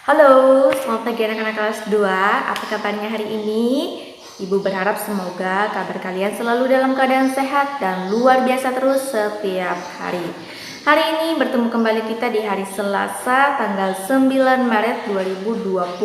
Halo, selamat pagi anak-anak kelas 2. Apa kabarnya hari ini? Ibu berharap semoga kabar kalian selalu dalam keadaan sehat dan luar biasa terus setiap hari. Hari ini bertemu kembali kita di hari Selasa tanggal 9 Maret 2021.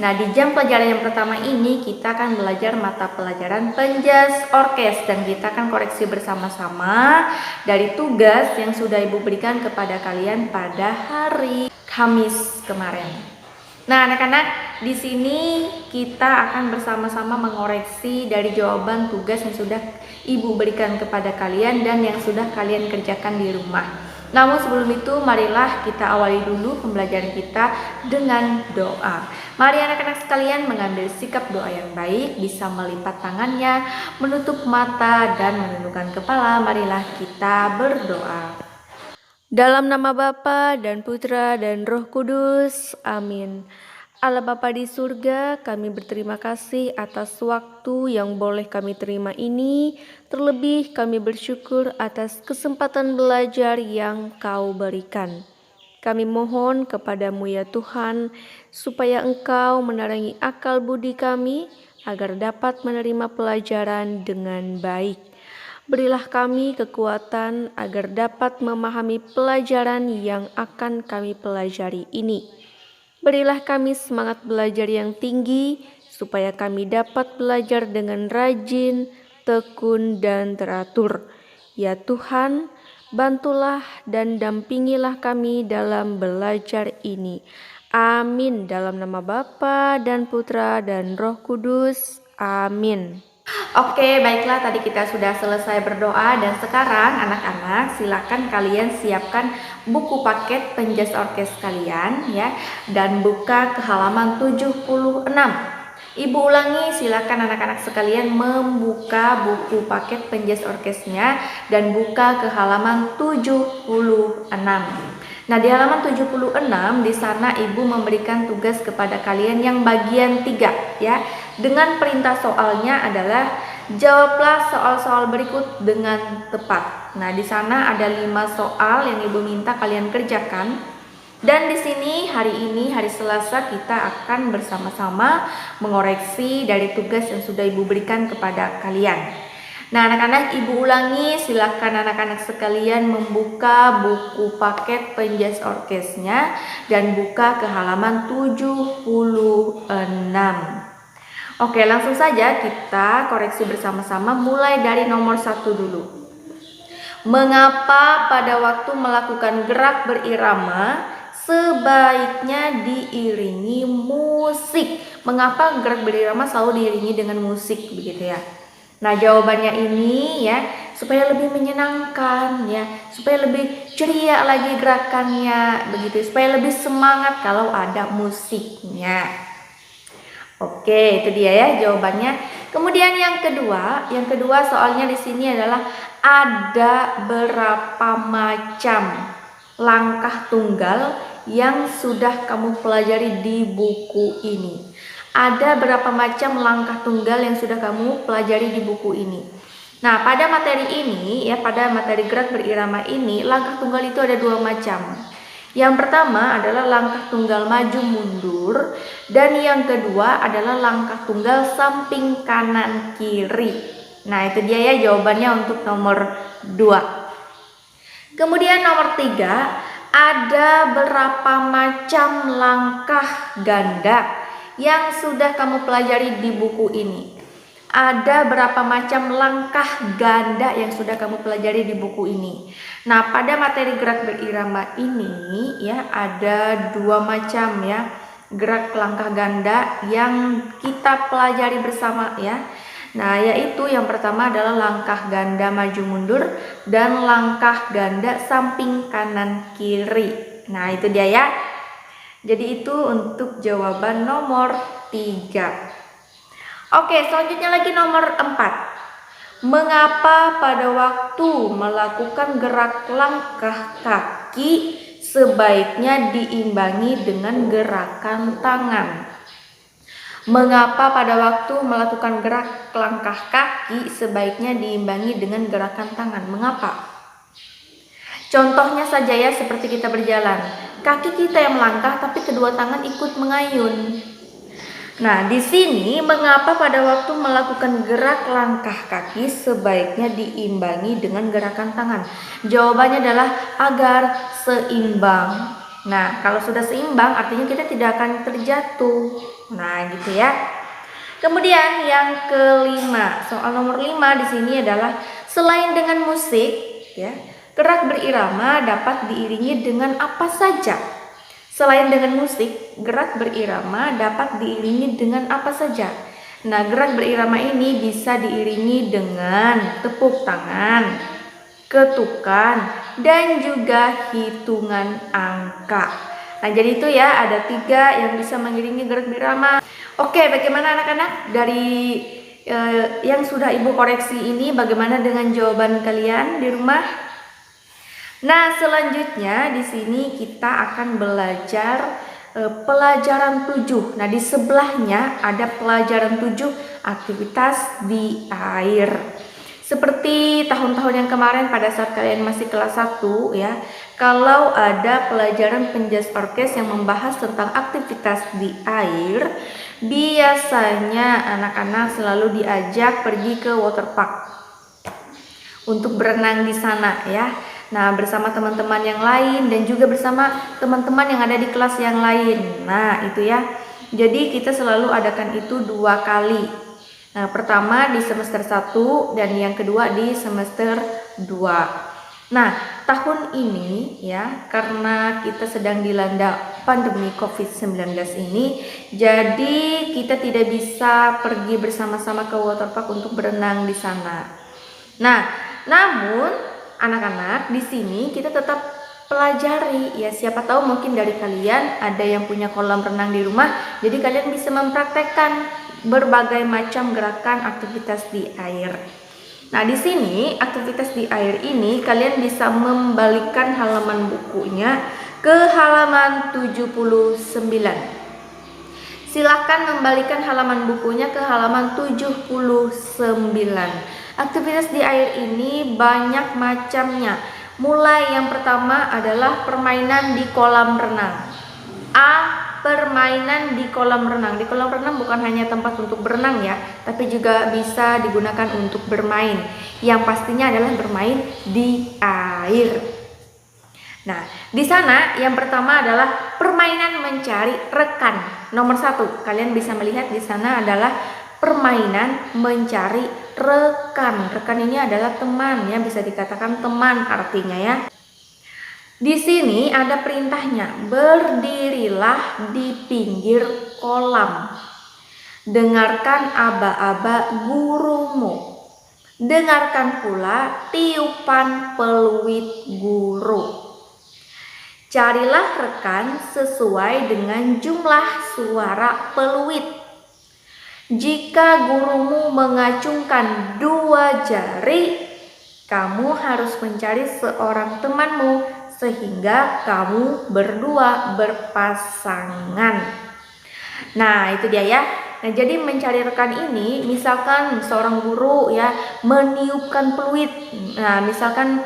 Nah, di jam pelajaran yang pertama ini kita akan belajar mata pelajaran penjas orkes dan kita akan koreksi bersama-sama dari tugas yang sudah Ibu berikan kepada kalian pada hari Kamis kemarin. Nah, anak-anak, di sini kita akan bersama-sama mengoreksi dari jawaban tugas yang sudah Ibu berikan kepada kalian dan yang sudah kalian kerjakan di rumah. Namun sebelum itu, marilah kita awali dulu pembelajaran kita dengan doa. Mari anak-anak sekalian mengambil sikap doa yang baik, bisa melipat tangannya, menutup mata, dan menundukkan kepala. Marilah kita berdoa. Dalam nama Bapa dan Putra dan Roh Kudus, amin. Allah Bapa di surga, kami berterima kasih atas waktu yang boleh kami terima ini. Terlebih kami bersyukur atas kesempatan belajar yang Kau berikan. Kami mohon kepadamu ya Tuhan, supaya Engkau menerangi akal budi kami, agar dapat menerima pelajaran dengan baik. Berilah kami kekuatan agar dapat memahami pelajaran yang akan kami pelajari ini. Berilah kami semangat belajar yang tinggi, supaya kami dapat belajar dengan rajin, tekun, dan teratur. Ya Tuhan, bantulah dan dampingilah kami dalam belajar ini. Amin. Dalam nama Bapa dan Putra dan Roh Kudus. Amin. Oke, baiklah, tadi kita sudah selesai berdoa dan sekarang anak-anak silakan kalian siapkan buku paket penjas orkes kalian ya dan buka ke halaman 76. Ibu ulangi, silakan anak-anak sekalian membuka buku paket penjas orkesnya dan buka ke halaman 76. Nah, di halaman 76 di sana Ibu memberikan tugas kepada kalian yang bagian 3 ya. Dengan perintah soalnya adalah jawablah soal-soal berikut dengan tepat. Nah, di sana ada 5 soal yang Ibu minta kalian kerjakan. Dan di sini hari ini hari Selasa kita akan bersama-sama mengoreksi dari tugas yang sudah Ibu berikan kepada kalian. Nah, anak-anak, Ibu ulangi, silakan anak-anak sekalian membuka buku paket penjas orkesnya dan buka ke halaman 76. Oke, langsung saja kita koreksi bersama-sama mulai dari nomor 1 dulu. Mengapa pada waktu melakukan gerak berirama sebaiknya diiringi musik? Mengapa gerak berirama selalu diiringi dengan musik begitu ya? Nah, jawabannya ini ya, supaya lebih menyenangkan ya, supaya lebih ceria lagi gerakannya begitu, supaya lebih semangat kalau ada musiknya. Oke, itu dia ya jawabannya. Kemudian yang kedua soalnya di sini adalah ada berapa macam langkah tunggal yang sudah kamu pelajari di buku ini. Ada berapa macam langkah tunggal yang sudah kamu pelajari di buku ini. Nah, pada materi ini ya, pada materi gerak berirama ini, langkah tunggal itu ada 2 macam. Yang pertama adalah langkah tunggal maju mundur dan yang kedua adalah langkah tunggal samping kanan kiri. Nah, itu dia ya jawabannya untuk nomor 2. Kemudian nomor 3, ada berapa macam langkah ganda yang sudah kamu pelajari di buku ini. Ada berapa macam langkah ganda yang sudah kamu pelajari di buku ini. Nah, pada materi gerak berirama ini ya ada 2 macam ya gerak langkah ganda yang kita pelajari bersama ya. Nah, yaitu yang pertama adalah langkah ganda maju mundur dan langkah ganda samping kanan kiri. Nah, itu dia ya. Jadi itu untuk jawaban nomor 3. Oke, selanjutnya lagi nomor 4. Mengapa pada waktu melakukan gerak langkah kaki sebaiknya diimbangi dengan gerakan tangan? Mengapa pada waktu melakukan gerak langkah kaki sebaiknya diimbangi dengan gerakan tangan? Mengapa? Contohnya saja ya, seperti kita berjalan. kaki kita yang melangkah tapi kedua tangan ikut mengayun. Nah, di sini mengapa pada waktu melakukan gerak langkah kaki sebaiknya diimbangi dengan gerakan tangan? Jawabannya adalah agar seimbang. Nah, kalau sudah seimbang artinya kita tidak akan terjatuh. Nah, gitu ya. Kemudian yang kelima, soal nomor 5 di sini adalah selain dengan musik, ya, gerak berirama dapat diiringi dengan apa saja? Selain dengan musik, gerak berirama dapat diiringi dengan apa saja? Nah, gerak berirama ini bisa diiringi dengan tepuk tangan, ketukan, dan juga hitungan angka. Nah, jadi itu ya, ada 3 yang bisa mengiringi gerak berirama. Oke, bagaimana anak-anak? Dari yang sudah Ibu koreksi ini, bagaimana dengan jawaban kalian di rumah? Nah, selanjutnya di sini kita akan belajar pelajaran 7. Nah, di sebelahnya ada pelajaran 7 aktivitas di air. Seperti tahun-tahun yang kemarin pada saat kalian masih kelas 1 ya, kalau ada pelajaran penjas orkes yang membahas tentang aktivitas di air, biasanya anak-anak selalu diajak pergi ke waterpark untuk berenang di sana ya. Nah, bersama teman-teman yang lain dan juga bersama teman-teman yang ada di kelas yang lain. Nah, itu ya. Jadi kita selalu adakan itu 2 kali. Nah, pertama di semester 1 dan yang kedua di semester 2. Nah, tahun ini ya, karena kita sedang dilanda pandemi COVID-19 ini, jadi kita tidak bisa pergi bersama-sama ke waterpark untuk berenang di sana. Nah, namun anak-anak di sini kita tetap pelajari ya, siapa tahu mungkin dari kalian ada yang punya kolam renang di rumah, jadi kalian bisa mempraktekkan berbagai macam gerakan aktivitas di air. Nah, di sini aktivitas di air ini kalian bisa membalikkan halaman bukunya ke halaman 79. Silakan membalikkan halaman bukunya ke halaman 79. Aktivitas di air ini banyak macamnya. Mulai yang pertama adalah permainan di kolam renang. A. Permainan di kolam renang. Di kolam renang bukan hanya tempat untuk berenang ya, tapi juga bisa digunakan untuk bermain. Yang pastinya adalah bermain di air. Nah, di sana yang pertama adalah permainan mencari rekan. Nomor 1, kalian bisa melihat di sana adalah permainan mencari rekan. Rekan ini adalah teman ya, bisa dikatakan teman artinya ya. Di sini ada perintahnya, berdirilah di pinggir kolam. Dengarkan aba-aba gurumu. Dengarkan pula tiupan peluit guru. Carilah rekan sesuai dengan jumlah suara peluit. Jika gurumu mengacungkan 2 jari, kamu harus mencari seorang temanmu sehingga kamu berdua berpasangan. Nah, itu dia ya. Nah, jadi mencari rekan ini, misalkan seorang guru ya meniupkan peluit. Nah, misalkan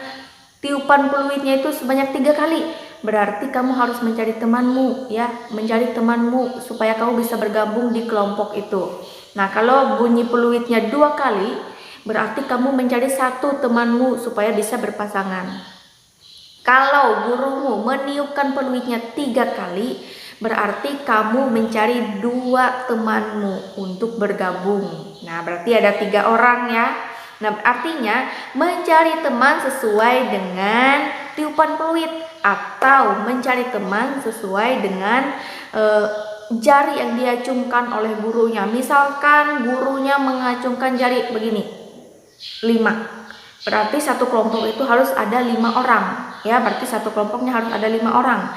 tiupan peluitnya itu sebanyak 3 kali. Berarti kamu harus mencari temanmu ya, mencari temanmu supaya kamu bisa bergabung di kelompok itu. Nah, kalau bunyi peluitnya 2 kali, berarti kamu mencari 1 temanmu supaya bisa berpasangan. Kalau gurumu meniupkan peluitnya 3 kali, berarti kamu mencari 2 temanmu untuk bergabung. Nah, berarti ada 3 orang ya. Nah, artinya mencari teman sesuai dengan tiupan peluit atau mencari teman sesuai dengan jari yang diacungkan oleh gurunya. Misalkan gurunya mengacungkan jari begini, 5. Berarti satu kelompok itu harus ada 5 orang. Ya, berarti satu kelompoknya harus ada 5 orang.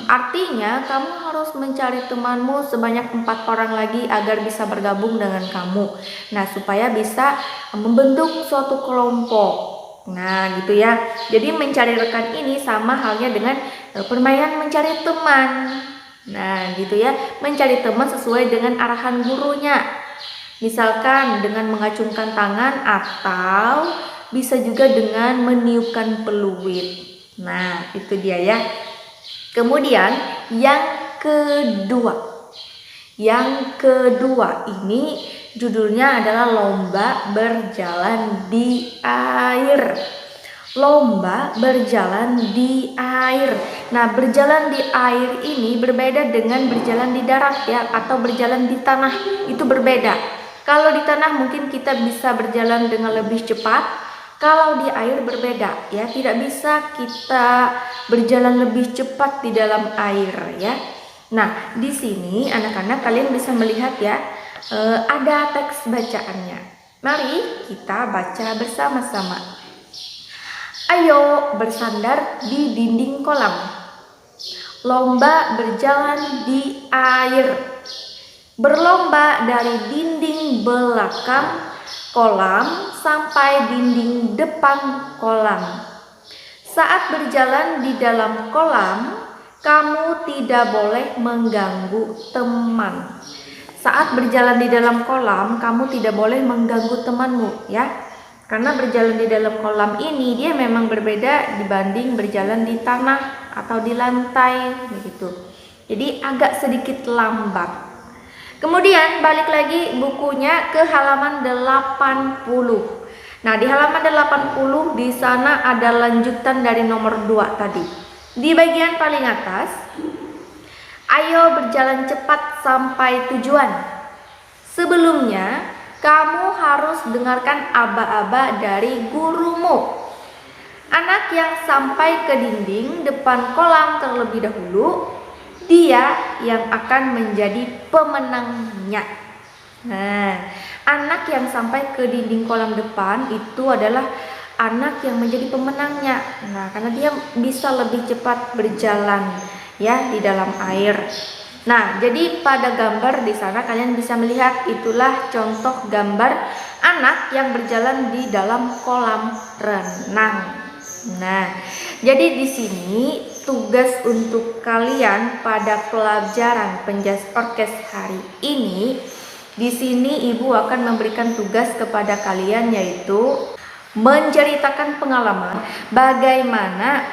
Artinya kamu harus mencari temanmu sebanyak 4 orang lagi agar bisa bergabung dengan kamu. Nah, supaya bisa membentuk suatu kelompok. Nah, gitu ya. Jadi mencari rekan ini sama halnya dengan permainan mencari teman. Nah, gitu ya. Mencari teman sesuai dengan arahan gurunya. Misalkan dengan mengacungkan tangan atau bisa juga dengan meniupkan peluit. Nah, itu dia ya. Kemudian yang kedua. Yang kedua ini judulnya adalah lomba berjalan di air. Lomba berjalan di air. Nah, berjalan di air ini berbeda dengan berjalan di darat ya, atau berjalan di tanah. Itu berbeda. Kalau di tanah mungkin kita bisa berjalan dengan lebih cepat. Kalau di air berbeda ya, tidak bisa kita berjalan lebih cepat di dalam air ya. Nah, di sini anak-anak kalian bisa melihat ya, ada teks bacaannya. Mari kita baca bersama-sama. Ayo bersandar di dinding kolam. Lomba berjalan di air. Berlomba dari dinding belakang kolam sampai dinding depan kolam. Saat berjalan di dalam kolam, kamu tidak boleh mengganggu teman. Saat berjalan di dalam kolam, kamu tidak boleh mengganggu temanmu ya. Karena berjalan di dalam kolam ini dia memang berbeda dibanding berjalan di tanah atau di lantai begitu. Jadi agak sedikit lambat. Kemudian balik lagi bukunya ke halaman 80. Nah, di halaman 80 di sana ada lanjutan dari nomor 2 tadi. Di bagian paling atas, ayo berjalan cepat sampai tujuan. Sebelumnya, kamu harus dengarkan aba-aba dari gurumu. Anak yang sampai ke dinding depan kolam terlebih dahulu, dia yang akan menjadi pemenangnya. Nah, anak yang sampai ke dinding kolam depan itu adalah anak yang menjadi pemenangnya. Nah, karena dia bisa lebih cepat berjalan ya di dalam air. Nah, jadi pada gambar di sana kalian bisa melihat itulah contoh gambar anak yang berjalan di dalam kolam renang. Nah, jadi di sini tugas untuk kalian pada pelajaran penjas orkes hari ini, di sini Ibu akan memberikan tugas kepada kalian yaitu menceritakan pengalaman bagaimana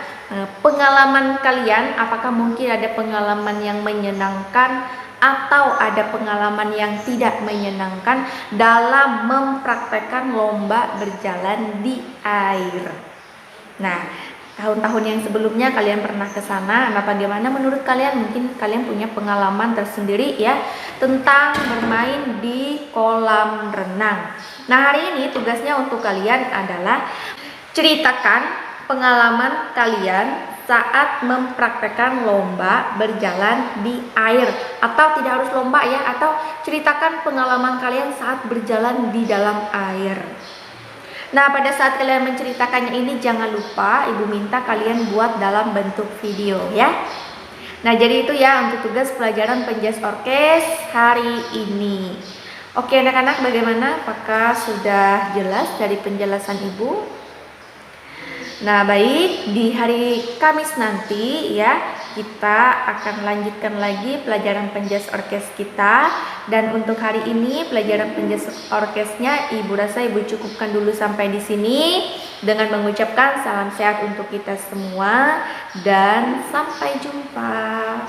pengalaman kalian, apakah mungkin ada pengalaman yang menyenangkan atau ada pengalaman yang tidak menyenangkan dalam mempraktekkan lomba berjalan di air. Nah, tahun-tahun yang sebelumnya kalian pernah ke sana. Nah, bagaimana menurut kalian? Mungkin kalian punya pengalaman tersendiri ya tentang bermain di kolam renang. Nah, hari ini tugasnya untuk kalian adalah ceritakan pengalaman kalian saat mempraktekkan lomba berjalan di air, atau tidak harus lomba ya, atau ceritakan pengalaman kalian saat berjalan di dalam air. Nah, pada saat kalian menceritakannya ini jangan lupa Ibu minta kalian buat dalam bentuk video ya. Nah, jadi itu ya untuk tugas pelajaran penjas orkes hari ini. Oke anak-anak, bagaimana? Apakah sudah jelas dari penjelasan Ibu? Nah, baik, di hari Kamis nanti ya kita akan lanjutkan lagi pelajaran penjas orkes kita. Dan untuk hari ini pelajaran penjas orkesnya Ibu rasa Ibu cukupkan dulu sampai di sini dengan mengucapkan salam sehat untuk kita semua dan sampai jumpa.